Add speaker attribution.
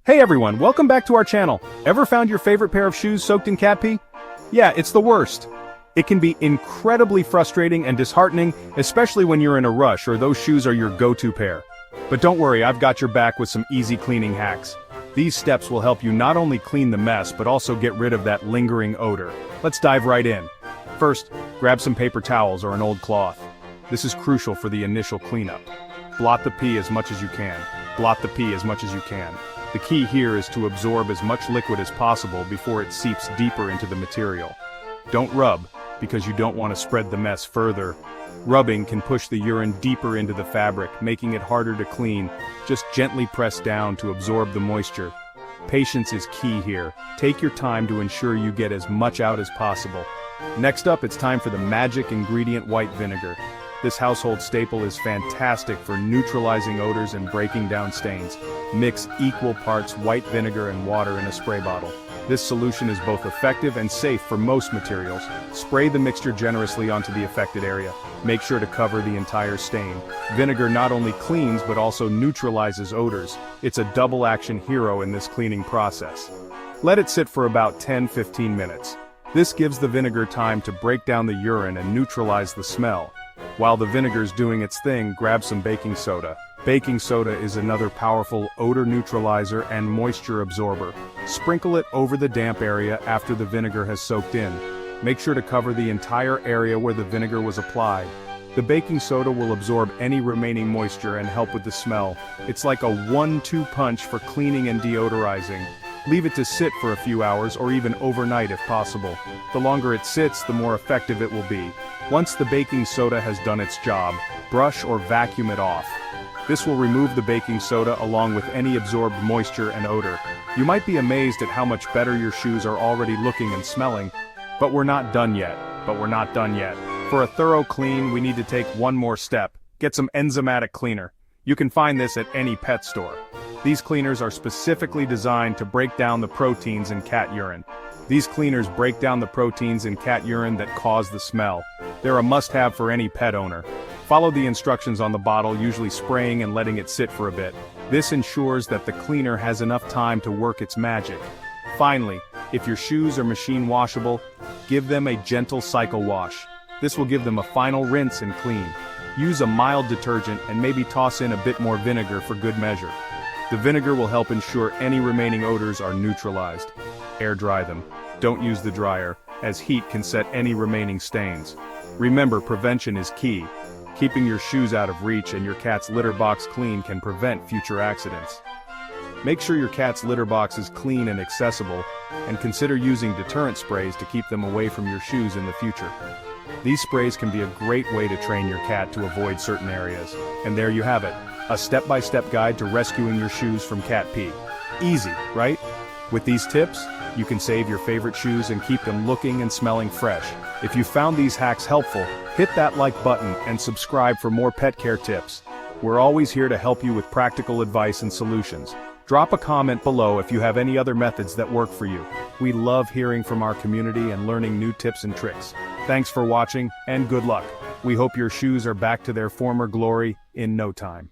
Speaker 1: Hey everyone, welcome back to our channel. Ever found your favorite pair of shoes soaked in cat pee? Yeah, it's the worst. It can be incredibly frustrating and disheartening, especially when you're in a rush or those shoes are your go-to pair. But don't worry, I've got your back with some easy cleaning hacks. These steps will help you not only clean the mess but also get rid of that lingering odor. Let's dive right in. First, grab some paper towels or an old cloth. This is crucial for the initial cleanup. Blot the pee as much as you can. Blot the pee as much as you can. The key here is to absorb as much liquid as possible before it seeps deeper into the material. Don't rub, because you don't want to spread the mess further. Rubbing can push the urine deeper into the fabric, making it harder to clean. Just gently press down to absorb the moisture. Patience is key here. Take your time to ensure you get as much out as possible. Next up, it's time for the magic ingredient white vinegar. This household staple is fantastic for neutralizing odors and breaking down stains. Mix equal parts white vinegar and water in a spray bottle. This solution is both effective and safe for most materials. Spray the mixture generously onto the affected area. Make sure to cover the entire stain. Vinegar not only cleans but also neutralizes odors. It's a double-action hero in this cleaning process. Let it sit for about 10-15 minutes. This gives the vinegar time to break down the urine and neutralize the smell. While the vinegar's doing its thing, grab some baking soda. Baking soda is another powerful odor neutralizer and moisture absorber. Sprinkle it over the damp area after the vinegar has soaked in. Make sure to cover the entire area where the vinegar was applied. The baking soda will absorb any remaining moisture and help with the smell. It's like a 1-2 punch for cleaning and deodorizing. Leave it to sit for a few hours or even overnight if possible. The longer it sits, the more effective it will be. Once the baking soda has done its job, brush or vacuum it off. This will remove the baking soda along with any absorbed moisture and odor. You might be amazed at how much better your shoes are already looking and smelling. But we're not done yet. For a thorough clean, we need to take one more step. Get some enzymatic cleaner. You can find this at any pet store. These cleaners are specifically designed to break down the proteins in cat urine. These cleaners break down the proteins in cat urine that cause the smell. They're a must-have for any pet owner. Follow the instructions on the bottle, usually spraying and letting it sit for a bit. This ensures that the cleaner has enough time to work its magic. Finally, if your shoes are machine washable, give them a gentle cycle wash. This will give them a final rinse and clean. Use a mild detergent and maybe toss in a bit more vinegar for good measure. The vinegar will help ensure any remaining odors are neutralized. Air dry them. Don't use the dryer, as heat can set any remaining stains. Remember, prevention is key. Keeping your shoes out of reach and your cat's litter box clean can prevent future accidents. Make sure your cat's litter box is clean and accessible, and consider using deterrent sprays to keep them away from your shoes in the future. These sprays can be a great way to train your cat to avoid certain areas. And there you have it, a step-by-step guide to rescuing your shoes from cat pee. Easy, right? With these tips, you can save your favorite shoes and keep them looking and smelling fresh. If you found these hacks helpful, hit that like button and subscribe for more pet care tips. We're always here to help you with practical advice and solutions. Drop a comment below if you have any other methods that work for you. We love hearing from our community and learning new tips and tricks. Thanks for watching, and good luck. We hope your shoes are back to their former glory in no time.